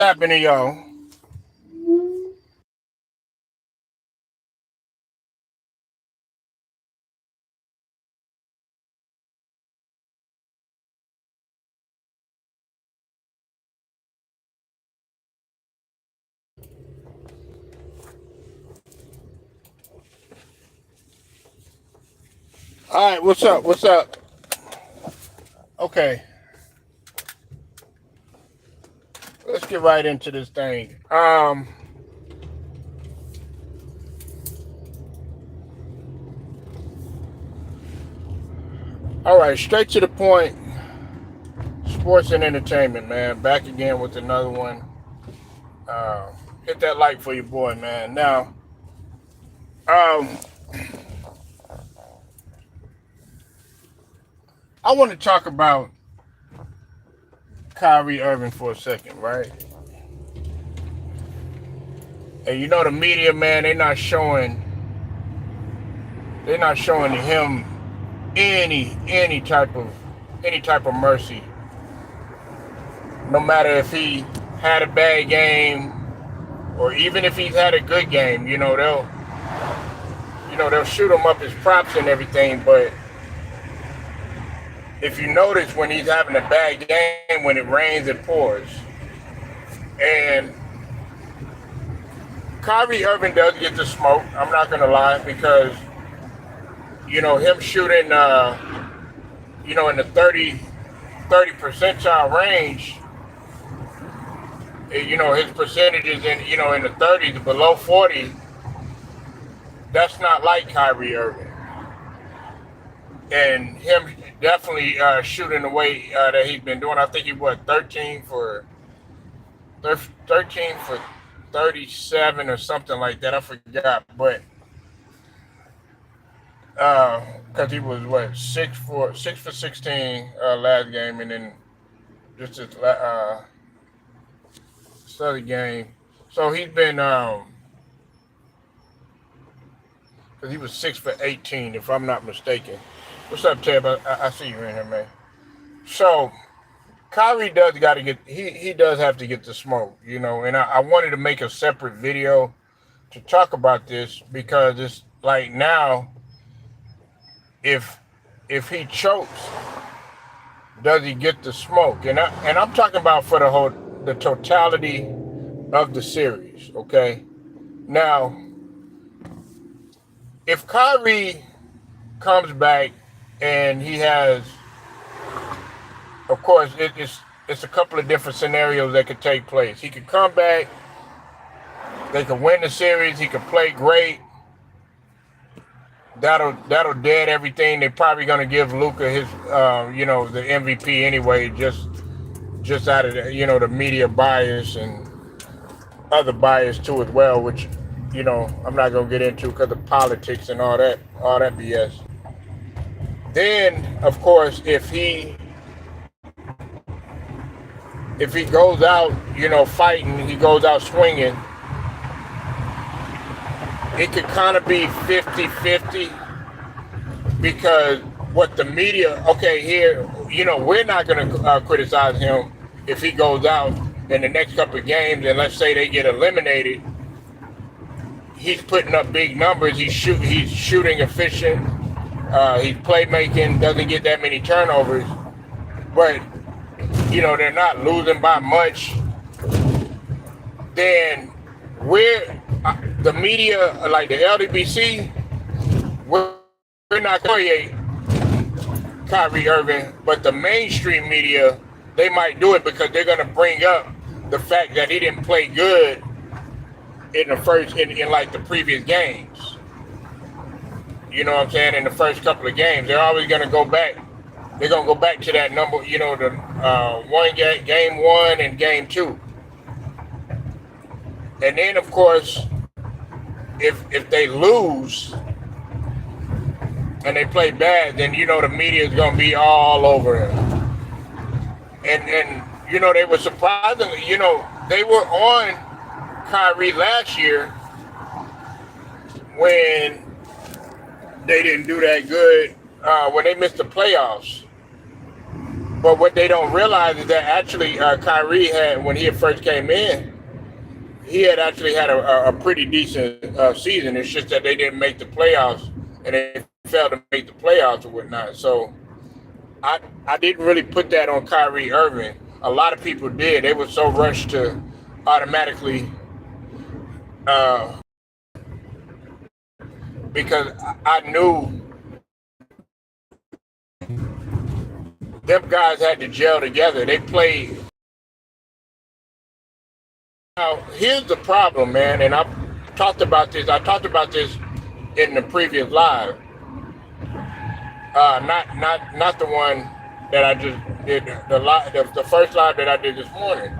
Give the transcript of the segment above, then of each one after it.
happening, y'all? All right, what's up? What's up? Okay, let's get right into this thing. All right, straight to the point. Sports and entertainment, man. Back again with another one. Uh, Hit that like for your boy, man. Now, um, I want to talk about Kyrie Irving for a second, right? And you know the media, man, they're not showing him any type of mercy. No matter if he had a bad game or even if he's had a good game, they'll shoot him up as props and everything. But if you notice when he's having a bad game, when it rains, it pours. And Kyrie Irving does get the smoke. I'm not gonna lie because him shooting, in the 30 percentile range. His percentages in the 30s, below 40. That's not like Kyrie Irving, and him definitely shooting the way that he's been doing. I think he was 13 for 37 or something like that. I forgot, but because he was what 6 for 16 last game, and then just this other game. So he's been because he was 6 for 18, if I'm not mistaken. What's up, Tab? I see you in here, man. So Kyrie does got to get he does have to get the smoke, and I wanted to make a separate video to talk about this because it's like now if he chokes, does he get the smoke? And I'm talking about for the totality of the series, okay? Now, if Kyrie comes back and he has, of course, it's a couple of different scenarios that could take place. He could come back, they could win the series, he could play great. That'll dead everything. They're probably gonna give Luka his, the MVP anyway, just out of the media bias and other bias too as well, which I'm not gonna get into because of politics and all that BS. Then, of course, if he goes out, fighting, he goes out swinging, it could kind of be 50-50 because what the media, okay, here, we're not going to criticize him if he goes out in the next couple of games and let's say they get eliminated. He's putting up big numbers. He's shooting efficient. He's playmaking, doesn't get that many turnovers. But, they're not losing by much. Then the media, like the LDBC, we're not going to create Kyrie Irving, but the mainstream media, they might do it because they're going to bring up the fact that he didn't play good in like the previous games. You know what I'm saying? In the first couple of games, they're always going to go back. They're going to go back to that number, the game one and game two. And then, of course, if they lose and they play bad, then the media is going to be all over him. And they were surprisingly, they were on Kyrie last year when they didn't do that good, when they missed the playoffs. But what they don't realize is that actually Kyrie had, when he first came in, he had actually had a pretty decent season. It's just that they didn't make the playoffs, and they failed to make the playoffs or whatnot. So I didn't really put that on Kyrie Irving. A lot of people did. They were so rushed to automatically because I knew them guys had to gel together. They played. Now, here's the problem, man, and I've talked about this. I talked about this in the previous live. Not the one that I just did. The first live that I did this morning.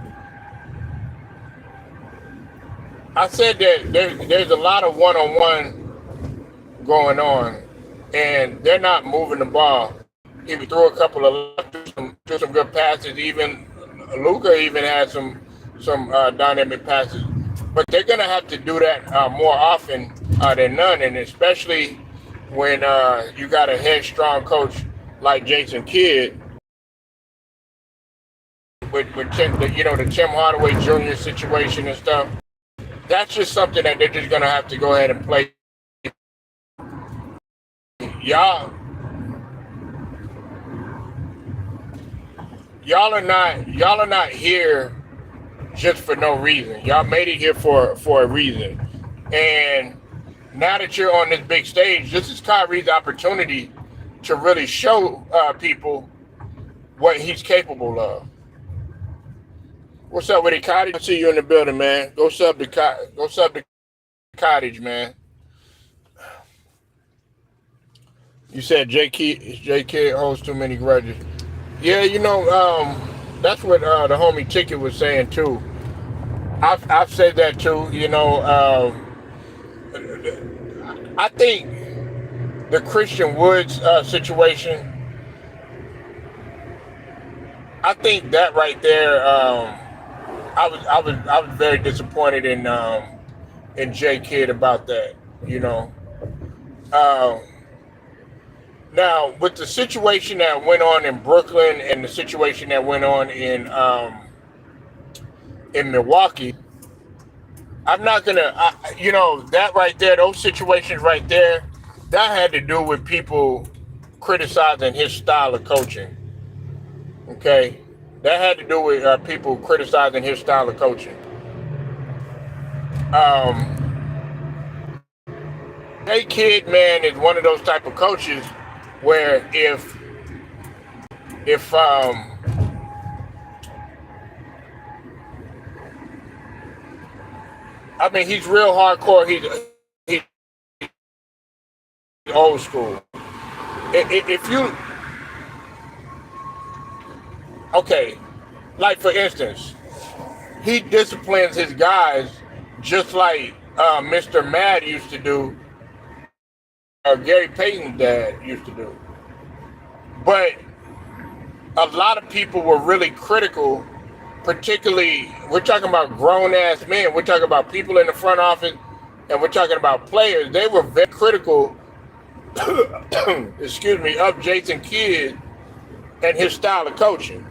I said that there's a lot of one-on-one going on, and they're not moving the ball. He threw a couple of threw some good passes. Even Luka even had some dynamic passes, but they're gonna have to do that more often than none, and especially when you got a headstrong coach like Jason Kidd with Tim, the Tim Hardaway Jr. situation and stuff. That's just something that they're just gonna have to go ahead and play. Y'all are not here just for no reason. Y'all made it here for a reason. And now that you're on this big stage, this is Kyrie's opportunity to really show people what he's capable of. What's up with it, Cottage? I see you in the building, man. Go sub to Cottage, man. You said J Kid holds too many grudges. Yeah, that's what the homie Ticket was saying too. I've said that too. I think the Christian Woods situation. I think that right there. I was very disappointed in J Kid about that. Now, with the situation that went on in Brooklyn and the situation that went on in Milwaukee, I'm not gonna, that right there, those situations right there, that had to do with people criticizing his style of coaching. Okay, that had to do with people criticizing his style of coaching. Hey, Kid, man, is one of those type of coaches where if he's real hardcore. He's old school. If you like for instance, he disciplines his guys just like Mr. Mad used to do. Gary Payton's dad used to do. But a lot of people were really critical, particularly, we're talking about grown-ass men, we're talking about people in the front office, and we're talking about players. They were very critical, of Jason Kidd and his style of coaching.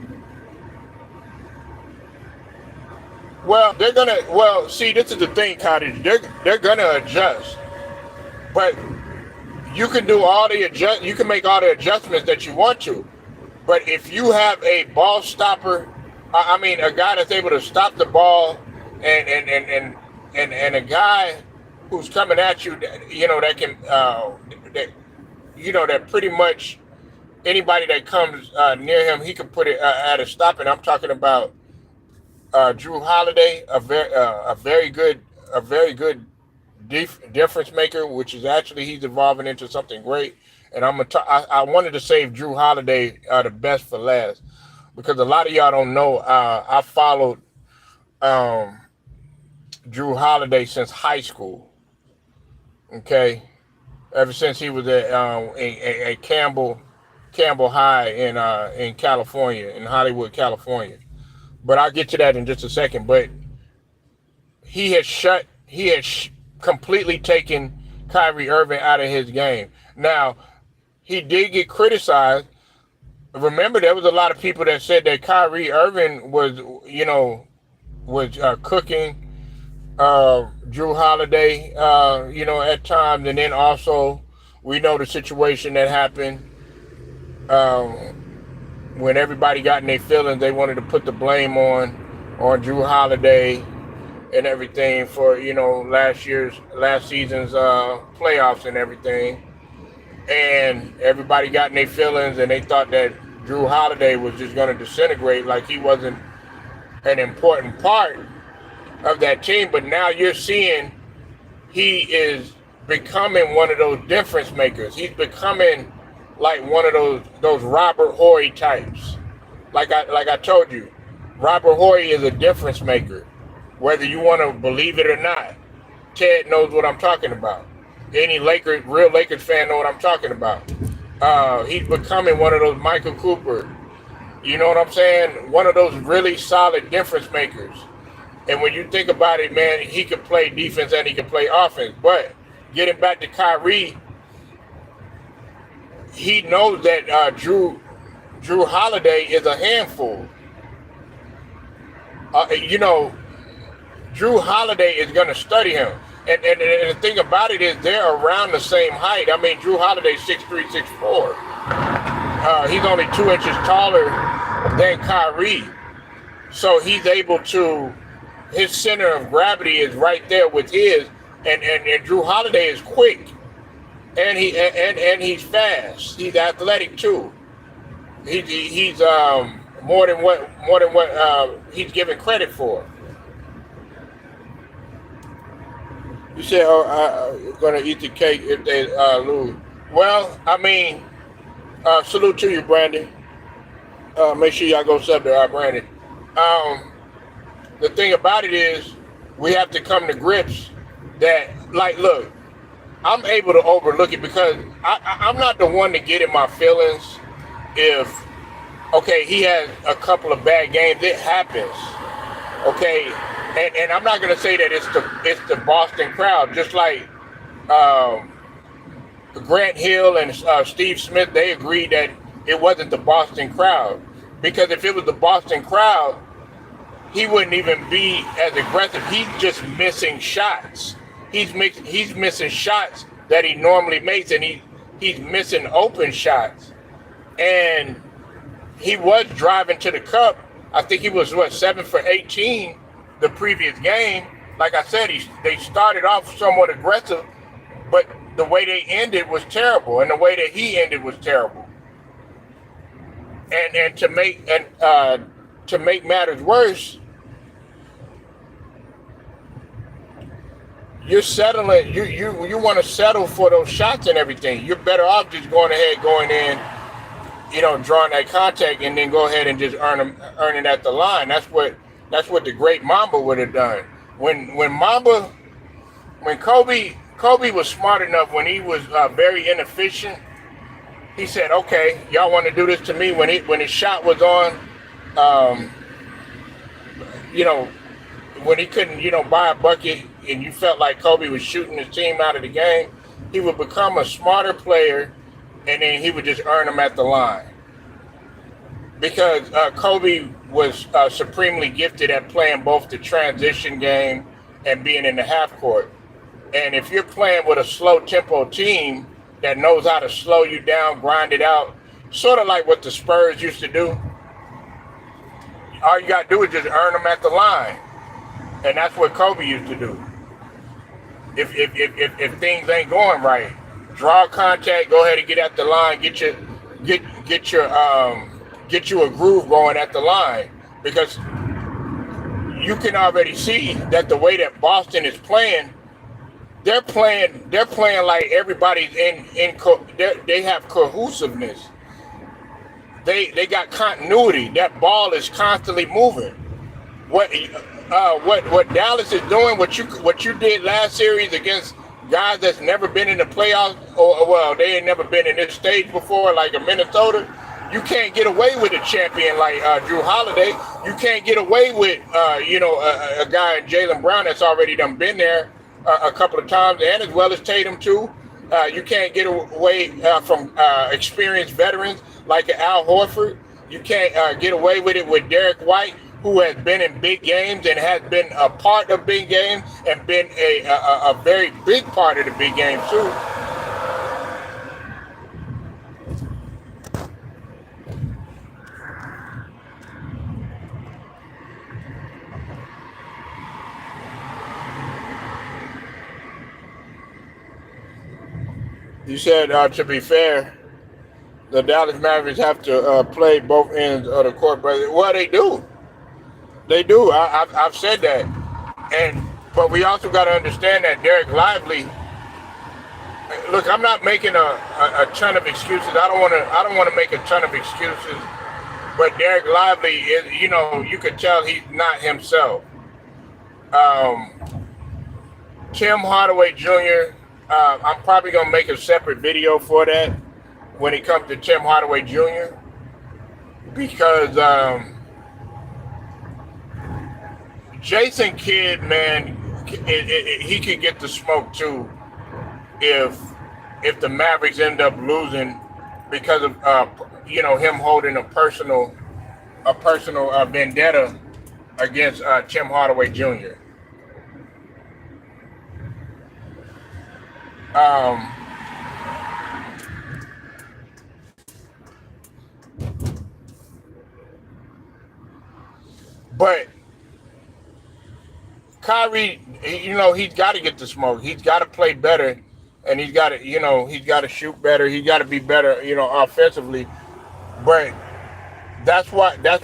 Well, see, this is the thing, Cottage. They're gonna adjust. But you can do you can make all the adjustments that you want to, but if you have a ball stopper, a guy that's able to stop the ball, and a guy who's coming at you, that can, that pretty much anybody that comes near him, he can put it at a stop. And I'm talking about Jrue Holiday, a very good difference maker, which is actually he's evolving into something great. And I wanted to save Jrue Holiday the best for last, because a lot of y'all don't know. I followed Jrue Holiday since high school. Okay, ever since he was at Campbell High in California, in Hollywood, California. But I'll get to that in just a second. But he has completely taken Kyrie Irving out of his game. Now, he did get criticized remember there was a lot of people that said that Kyrie Irving was, cooking Jrue Holiday, at times, and then also we know the situation that happened when everybody got in their feelings. They wanted to put the blame on Jrue Holiday and everything for last season's playoffs and everything, and everybody got in their feelings and they thought that Jrue Holiday was just going to disintegrate, like he wasn't an important part of that team. But now you're seeing he is becoming one of those difference makers. He's becoming like one of those Robert Horry types. Like I told you, Robert Horry is a difference maker, whether you want to believe it or not. Ted knows what I'm talking about. Any real Lakers fan know what I'm talking about. He's becoming one of those Michael Cooper. You know what I'm saying? One of those really solid difference makers. And when you think about it, man, he could play defense and he could play offense. But getting back to Kyrie, he knows that Jrue Holiday is a handful. Jrue Holiday is going to study him. And the thing about it is they're around the same height. I mean, Jrue Holiday's 6'3", 6'4". He's only 2 inches taller than Kyrie. So he's able to, his center of gravity is right there with his. And Jrue Holiday is quick. And he's fast. He's athletic too. He's more than what he's given credit for. You said, I'm going to eat the cake if they lose. Well, I mean, salute to you, Brandon. Make sure y'all go sub to Brandon. The thing about it is, we have to come to grips that, like, look, I'm able to overlook it because I'm not the one to get in my feelings if, okay, he has a couple of bad games. It happens, okay? And I'm not going to say that it's the Boston crowd. Just like Grant Hill and Steve Smith, they agreed that it wasn't the Boston crowd. Because if it was the Boston crowd, he wouldn't even be as aggressive. He's just missing shots. He's missing shots that he normally makes, and he's missing open shots. And he was driving to the cup. I think he was 7 for 18 the previous game. Like I said, they started off somewhat aggressive, but the way they ended was terrible, and the way that he ended was terrible. And to make matters worse, you're settling. You want to settle for those shots and everything. You're better off just going in, drawing that contact, and then go ahead and just earn it at the line. That's what the great Mamba would have done. When Kobe was smart enough, when he was very inefficient, he said, okay, y'all want to do this to me? When his shot was on, when he couldn't, buy a bucket, and you felt like Kobe was shooting his team out of the game, he would become a smarter player, and then he would just earn them at the line. Because Kobe was supremely gifted at playing both the transition game and being in the half court. And if you're playing with a slow tempo team that knows how to slow you down, grind it out, sort of like what the Spurs used to do, all you got to do is just earn them at the line. And that's what Kobe used to do. If things ain't going right, draw contact, go ahead and get at the line, get you a groove going at the line, because you can already see that the way that Boston is playing, they're playing like everybody's they have cohesiveness. They got continuity. That ball is constantly moving. What Dallas is doing, what you did last series against guys that's never been in the playoffs, or they ain't never been in this stage before, like a Minnesota. You can't get away with a champion like Jrue Holiday. You can't get away with a guy, Jaylen Brown, that's already done been there a couple of times, and as well as Tatum too. You can't get away from experienced veterans like Al Horford. You can't get away with it with Derek White, who has been in big games and has been a part of big games and been a very big part of the big game too. You said, to be fair, the Dallas Mavericks have to play both ends of the court, but well, they do. They do. I've said that, but we also got to understand that Derek Lively. Look, I'm not making a ton of excuses. I don't want to make a ton of excuses, but Derek Lively is, you could tell he's not himself. Tim Hardaway Jr. I'm probably gonna make a separate video for that when it comes to Tim Hardaway Jr. because Jason Kidd, man, he could get the smoke too if the Mavericks end up losing because of him holding a personal vendetta against Tim Hardaway Jr. But Kyrie, he's got to get the smoke. He's got to play better, and he's got to shoot better. He's got to be better, offensively. But that's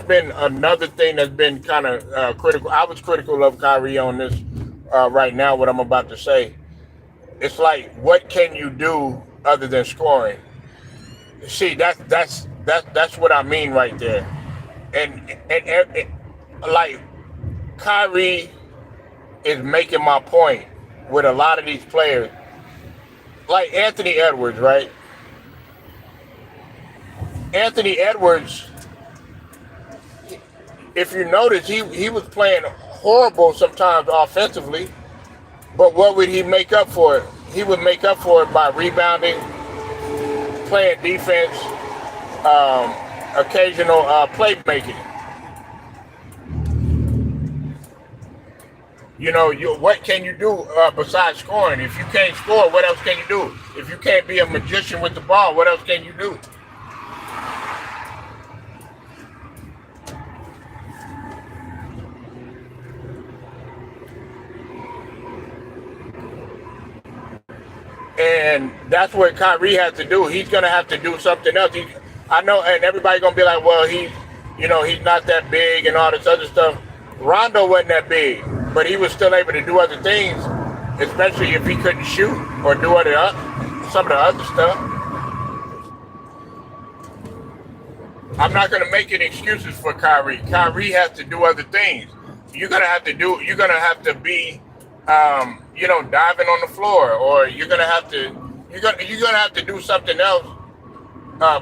been another thing that's been kind of critical. I was critical of Kyrie on this right now. What I'm about to say, it's like, what can you do other than scoring? See, that's what I mean right there, and like Kyrie is making my point with a lot of these players, like Anthony Edwards, right? Anthony Edwards, if you notice, he was playing horrible sometimes offensively, but what would he make up for it? He would make up for it by rebounding, playing defense, occasional playmaking. What can you do besides scoring? If you can't score, what else can you do? If you can't be a magician with the ball, what else can you do? And that's what Kyrie has to do. He's going to have to do something else. I know, and everybody's going to be like, well, he's not that big and all this other stuff. Rondo wasn't that big, but he was still able to do other things, especially if he couldn't shoot or do some of the other stuff. I'm not going to make any excuses for Kyrie. Kyrie has to do other things. You're going to have to be diving on the floor, or you're gonna have to do something else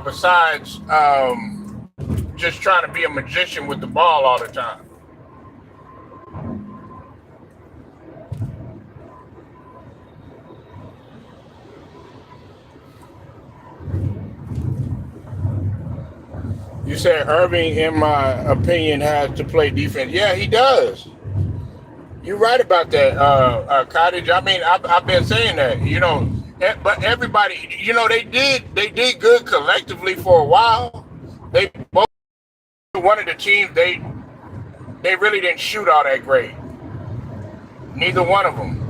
besides just trying to be a magician with the ball all the time. You said Irving, in my opinion, has to play defense. Yeah, he does. You're right about that, Cottage. I mean, I've been saying that, but everybody, they did good collectively for a while. They both, one of the teams, they really didn't shoot all that great. Neither one of them.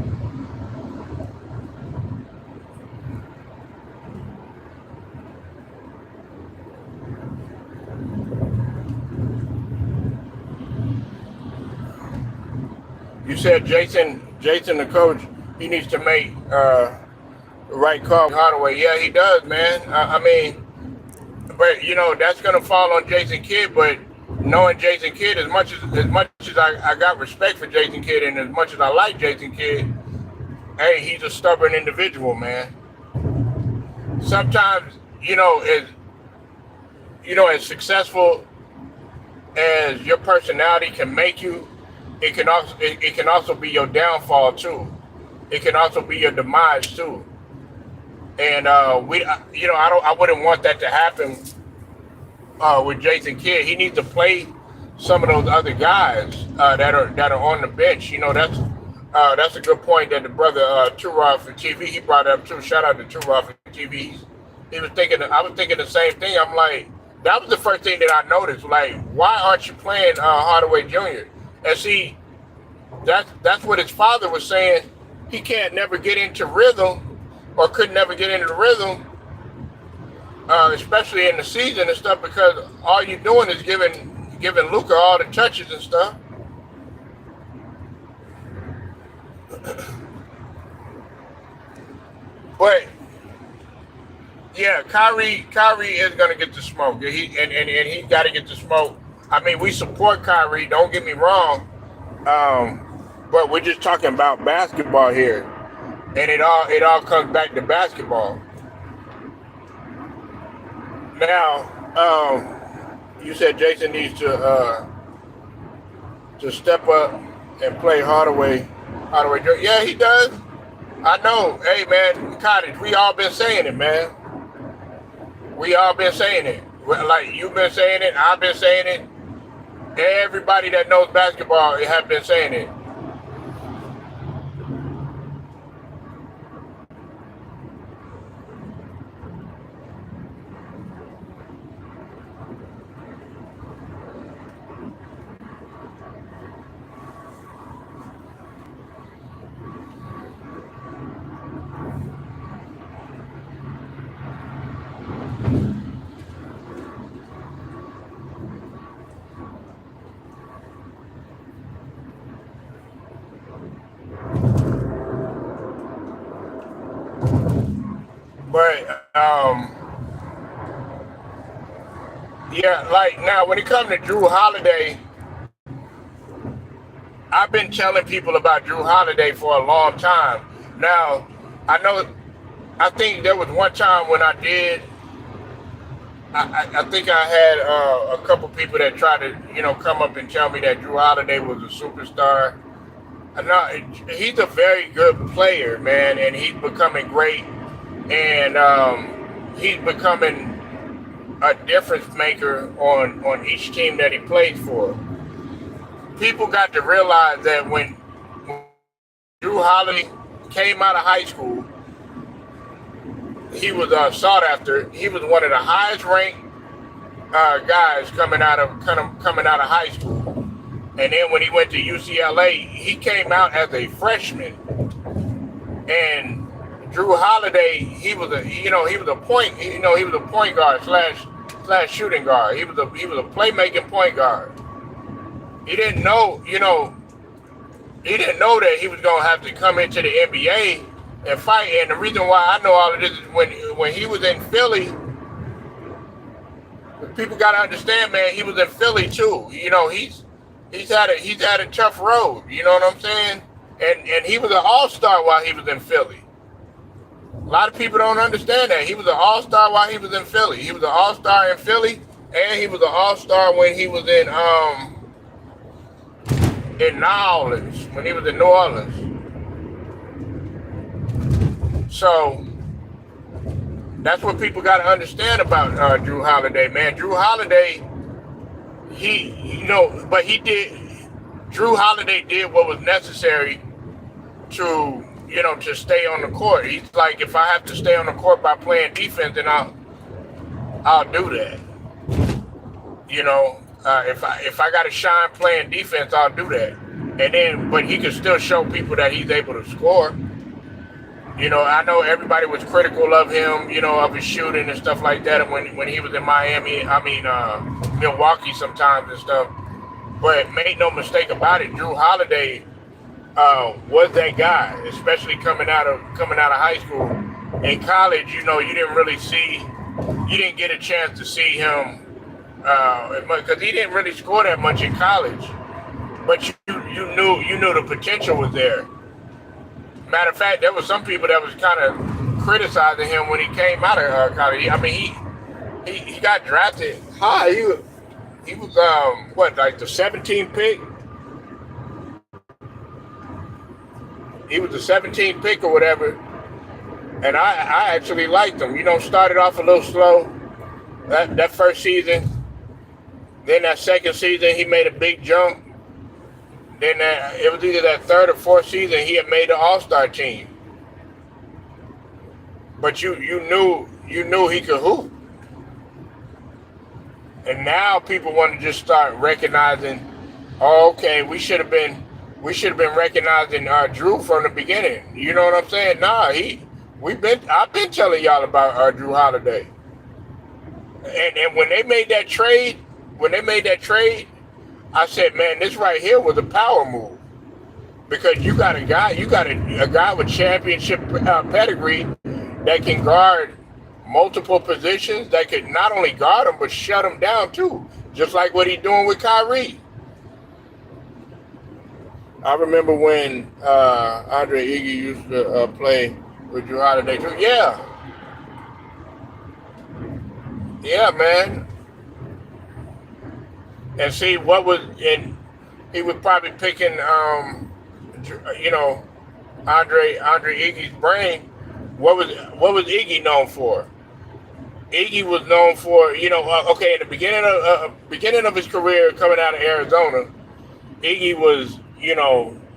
You said Jason, the coach, he needs to make the right call. Hardaway, yeah, he does, man. But that's gonna fall on Jason Kidd. But knowing Jason Kidd, as much as I got respect for Jason Kidd, and as much as I like Jason Kidd, hey, he's a stubborn individual, man. Sometimes, as successful as your personality can make you, it can also be your downfall too. It can also be your demise too. And I wouldn't want that to happen with Jason Kidd. He needs to play some of those other guys that are on the bench. That's a good point that the brother Turov for TV he brought up too. Shout out to Turov for TV. He was thinking. I was thinking the same thing. I'm like, that was the first thing that I noticed. Like, why aren't you playing Hardaway Jr.? And see, that's what his father was saying. He can't never get into rhythm, or could never get into the rhythm, especially in the season and stuff, because all you're doing is giving Luka all the touches and stuff. But yeah, Kyrie is gonna get the smoke. He got to get the smoke. I mean, we support Kyrie. Don't get me wrong, but we're just talking about basketball here, and it all comes back to basketball. Now, you said Jason needs to step up and play Hardaway. Yeah, he does. I know. Hey, man, Cottage, we all been saying it, man. We all been saying it. Like, you've been saying it. I've been saying it. Everybody that knows basketball have been saying it. But yeah, like now when it comes to Jrue Holiday, I've been telling people about Jrue Holiday for a long time. Now, I know, I think there was one time when I did. I think I had a couple people that tried to, come up and tell me that Jrue Holiday was a superstar. No, he's a very good player, man, and he's becoming great, and he's becoming a difference maker on each team that he plays for. People got to realize that when Jrue Holiday came out of high school, he was sought after. He was one of the highest ranked guys coming out of high school. And then when he went to UCLA, he came out as a freshman. And Jrue Holiday, he was a point guard slash shooting guard. He was a playmaking point guard. He didn't know that he was gonna have to come into the NBA and fight. And the reason why I know all of this is when he was in Philly, people gotta understand, man, he was in Philly too. He's had a tough road, you know what I'm saying? And he was an all-star while he was in Philly. A lot of people don't understand that. He was an all-star while he was in Philly. He was an all-star in Philly, and he was an all-star when he was in New Orleans, when he was in New Orleans. So that's what people got to understand about Jrue Holiday, man. Jrue Holiday, Jrue Holiday did what was necessary to stay on the court. He's like, if I have to stay on the court by playing defense, then I'll do that. If I got to shine playing defense, I'll do that. But he can still show people that he's able to score. I know everybody was critical of him, of his shooting and stuff like that when he was in Milwaukee sometimes and stuff. But make no mistake about it, Jrue Holiday was that guy, especially coming out of high school. In college, you didn't get a chance to see him because he didn't really score that much in college. But you knew the potential was there. Matter of fact, there was some people that was kind of criticizing him when he came out of college. I mean, he got drafted high. He was like the 17th pick. He was the 17th pick or whatever, And I actually liked him. Started off a little slow that first season. Then that second season, he made a big jump. Then it was either that third or fourth season he had made the All-Star team. But you knew he could hoop. And now people want to just start recognizing, oh, okay, we should have been recognizing Jrue from the beginning. You know what I'm saying? Nah, I've been telling y'all about Jrue Holiday. And when they made that trade, I said, man, this right here was a power move. Because you got a guy with championship pedigree that can guard multiple positions, that could not only guard them, but shut them down too. Just like what he's doing with Kyrie. I remember when Andre Iguodala used to play with Jrue Holiday too. Yeah, man. And see what was in. He was probably picking, Andre Iggy's brain. What was Iggy known for? Iggy was known for, in the beginning of his career coming out of Arizona, Iggy was,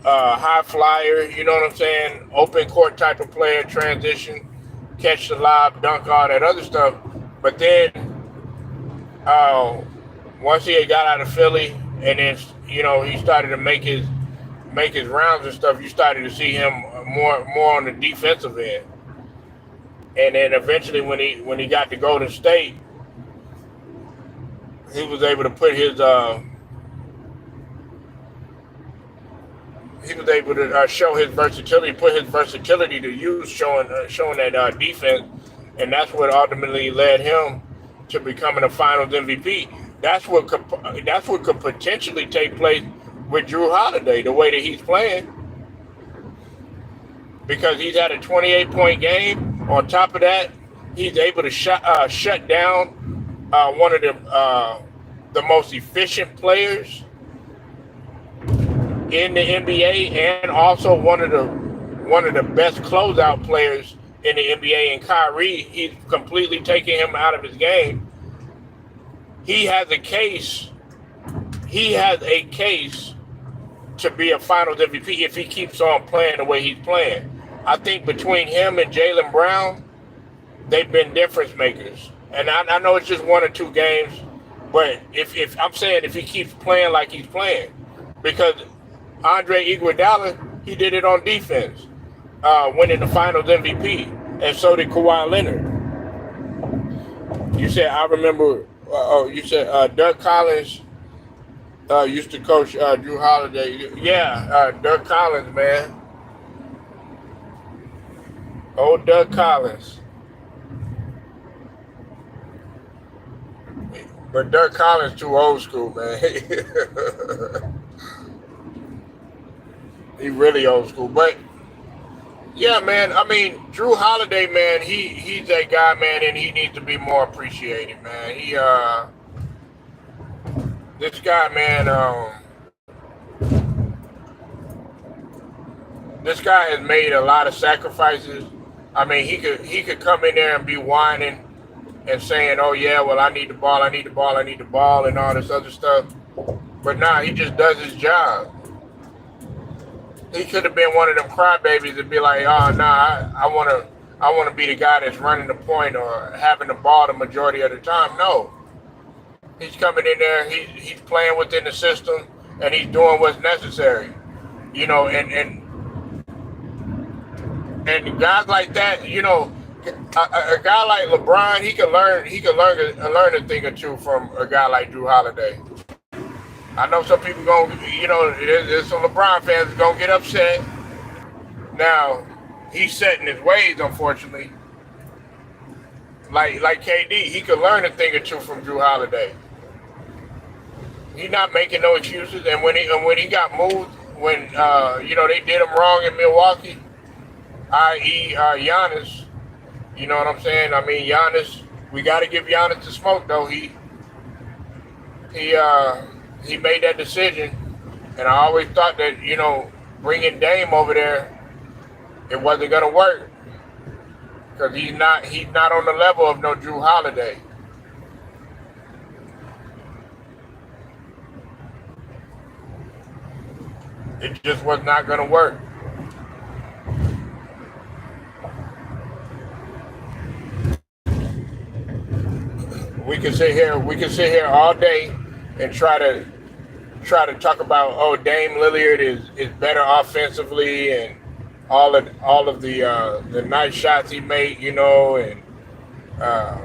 high flyer, you know what I'm saying? Open court type of player, transition, catch the lob, dunk, all that other stuff. But then, once he had got out of Philly, and then he started to make his rounds and stuff, you started to see him more on the defensive end. And then eventually, when he got to Golden State, he was able to put his show his versatility, put his versatility to use, showing that defense, and that's what ultimately led him to becoming a Finals MVP. That's what could potentially take place with Jrue Holiday, the way that he's playing, because he's had a 28-point game. On top of that, he's able to shut down one of the most efficient players in the NBA, and also one of the best closeout players in the NBA. And Kyrie, he's completely taking him out of his game. He has a case to be a Finals MVP if he keeps on playing the way he's playing. I think between him and Jaylen Brown, they've been difference makers. And I know it's just 1 or 2 games, but if I'm saying if he keeps playing like he's playing, because Andre Iguodala, he did it on defense, winning the Finals MVP, and so did Kawhi Leonard. You said, I remember, you said Doug Collins used to coach Jrue Holiday. Yeah, Doug Collins, man. Old Doug Collins. But Doug Collins too old school, man. He really old school. But yeah, man, I mean, Jrue Holiday, man, he's that guy, man, and he needs to be more appreciated, man. This guy, man, this guy has made a lot of sacrifices. I mean, he could come in there and be whining and saying, oh, yeah, well, I need the ball, and all this other stuff. But nah, he just does his job. He could have been one of them crybabies and be like, oh, nah, I want to be the guy that's running the point or having the ball the majority of the time. No. He's coming in there, he's playing within the system, and he's doing what's necessary. And guys like that, a guy like LeBron, he can learn a thing or two from a guy like Jrue Holiday. I know some people there's some LeBron fans gonna get upset. Now, he's set in his ways, unfortunately. Like KD, he could learn a thing or two from Jrue Holiday. He's not making no excuses, and when he got moved, when they did him wrong in Milwaukee, i.e. Giannis, you know what I'm saying? I mean, Giannis, we got to give Giannis the smoke, though. He made that decision, and I always thought that, bringing Dame over there, it wasn't going to work. because he's not on the level of no Jrue Holiday. It just was not going to work. We can sit here all day and try to talk about, oh, Dame Lillard is better offensively, and all of the nice shots he made, and uh,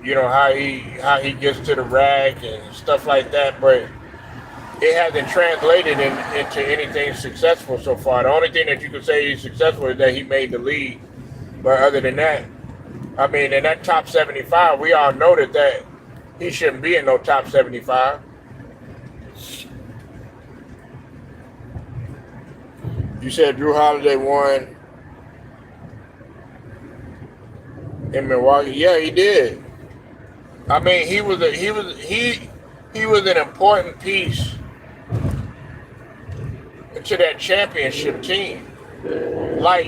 how he gets to the rack and stuff like that, but it hasn't translated into anything successful so far. The only thing that you can say he's successful is that he made the league, but other than that, I mean, in that top 75, we all know that he shouldn't be in no top 75. You said Jrue Holiday won in Milwaukee. Yeah, he did. I mean, he was an important piece to that championship team. Like,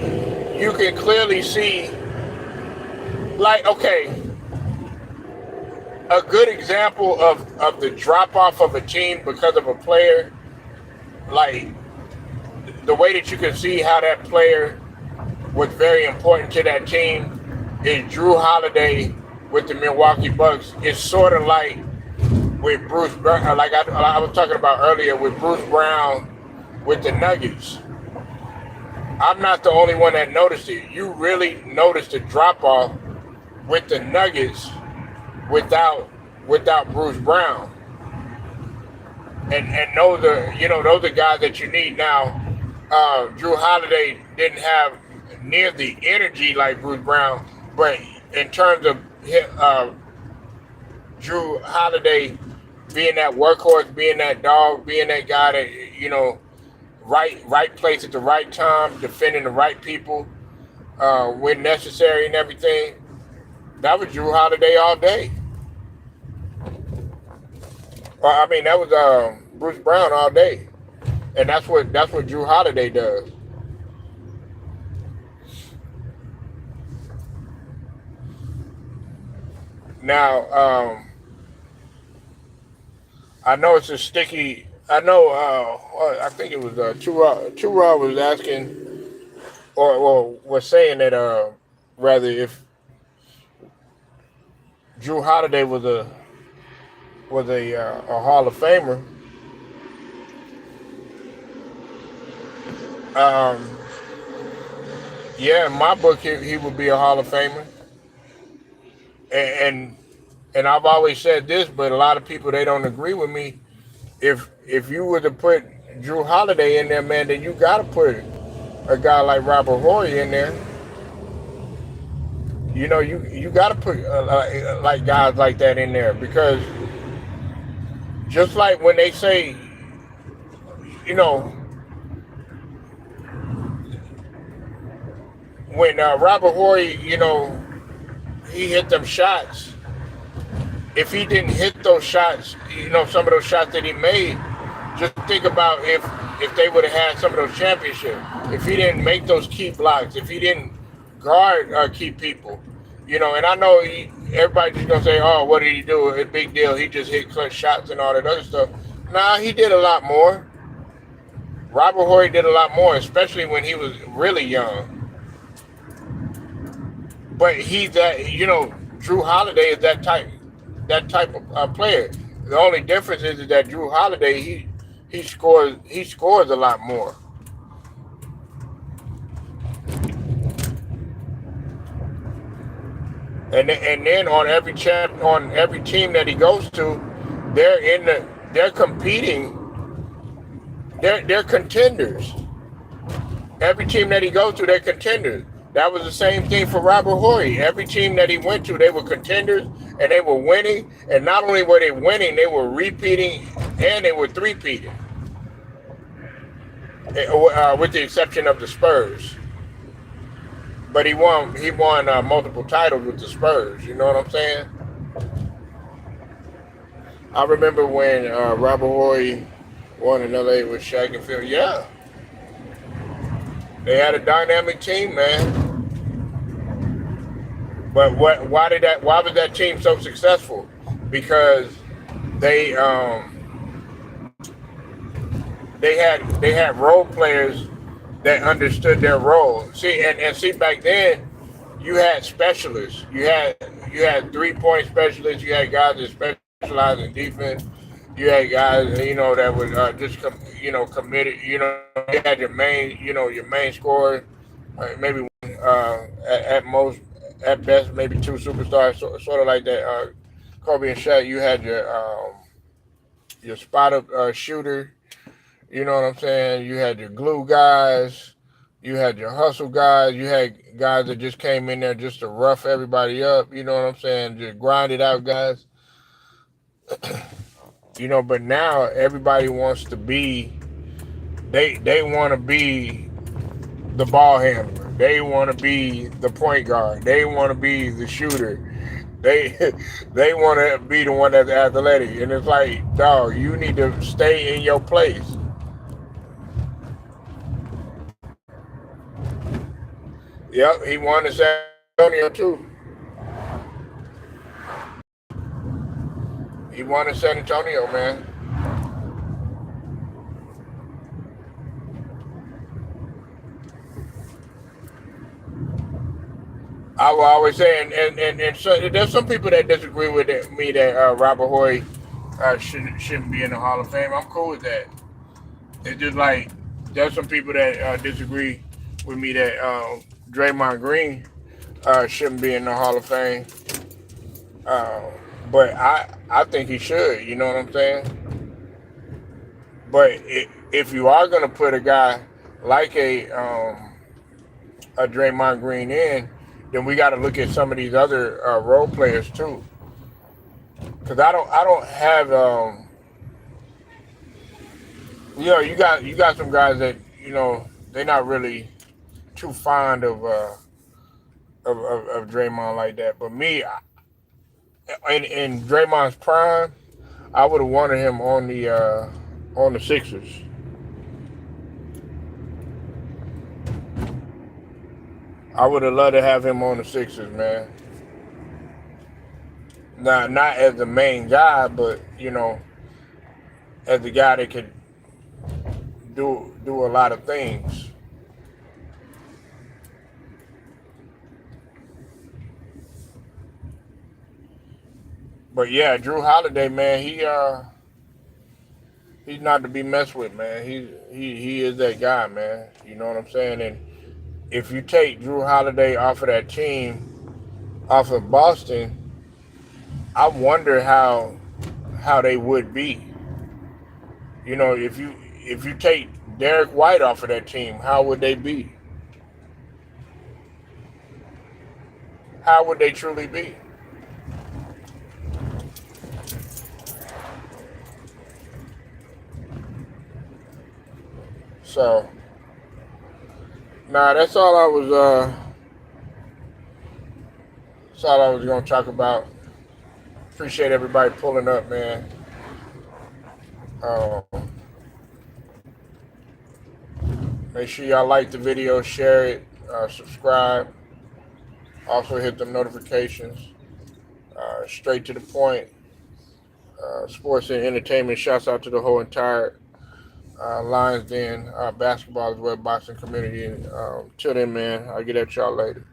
you can clearly see, like, okay, a good example of the drop off of a team because of a player, like the way that you can see how that player was very important to that team is Jrue Holiday with the Milwaukee Bucks. It's sort of like with Bruce Brown, like I was talking about earlier, with Bruce Brown with the Nuggets. I'm not the only one that noticed it. You really noticed the drop off with the Nuggets without Bruce Brown. And those are guys that you need now. Jrue Holiday didn't have near the energy like Bruce Brown, but in terms of Jrue Holiday being that workhorse, being that dog, being that guy that, right place at the right time, defending the right people when necessary and everything, that was Jrue Holiday all day. I mean, that was Bruce Brown all day. And that's what Jrue Holiday does. Now, I know it's a sticky. I know. I think it was Tura was asking, or was saying that rather if Jrue Holiday was a Hall of Famer. Yeah, in my book, he would be a Hall of Famer. And I've always said this, but a lot of people, they don't agree with me. If you were to put Jrue Holiday in there, man, then you got to put a guy like Robert Horry in there. You got to put like guys like that in there, because just like when they say, when Robert Horry, he hit them shots. If he didn't hit those shots, some of those shots that he made, just think about if they would have had some of those championships. If he didn't make those key blocks, if he didn't guard key people, and I know everybody's just gonna say, "Oh, what did he do? It's a big deal. He just hit clutch shots and all that other stuff." Nah, he did a lot more. Robert Horry did a lot more, especially when he was really young. But he's that, Jrue Holiday is that type of player. The only difference is that Jrue Holiday, he scores a lot more. And then on every team that he goes to, they're competing. They're contenders. Every team that he goes to, they're contenders. That was the same thing for Robert Horry. Every team that he went to, they were contenders and they were winning. And not only were they winning, they were repeating and they were three-peating. With the exception of the Spurs. But he won multiple titles with the Spurs. You know what I'm saying? I remember when Robert Horry won in LA with Shaq and Phil. Yeah. They had a dynamic team, man. But why was that team so successful? Because they they had role players that understood their role. See, and see, back then you had specialists. You had 3-point specialists. You had guys that specialized in defense. You had guys, that would committed. You had your main scorer, maybe at most, at best, maybe two superstars, sort of like that. Kobe and Shaq. You had your spot up shooter. You know what I'm saying? You had your glue guys. You had your hustle guys. You had guys that just came in there just to rough everybody up. You know what I'm saying? Just grind it out guys. But now everybody wants to be. They want to be the ball handler. They want to be the point guard. They want to be the shooter. They they want to be the one that's athletic. And it's like, dog, you need to stay in your place. Yep, he won in San Antonio too. He won in San Antonio, man. I will always say, and so there's some people that disagree with me that Robert Horry shouldn't be in the Hall of Fame. I'm cool with that. It's just like there's some people that disagree with me that Draymond Green shouldn't be in the Hall of Fame. Uh, but I think he should. You know what I'm saying? But if you are gonna put a guy like a Draymond Green in, then we got to look at some of these other role players too. Because I don't have you got some guys that they're not really too fond of Draymond like that. But me, in Draymond's prime, I would have wanted him on the Sixers. I would have loved to have him on the Sixers, man. Not as the main guy, but as the guy that could do a lot of things. But yeah, Jrue Holiday, man, he's not to be messed with, man. He is that guy, man. You know what I'm saying? And if you take Jrue Holiday off of that team, off of Boston, I wonder how they would be. If you take Derek White off of that team, how would they be? How would they truly be? So, nah, that's all I was gonna talk about. Appreciate everybody pulling up, man. Um, Make sure y'all like the video, share it, subscribe. Also hit the notifications. Straight to the point. Sports and entertainment. Shouts out to the whole entire Lions Den basketball as well, boxing community. Till then, man, I'll get at y'all later.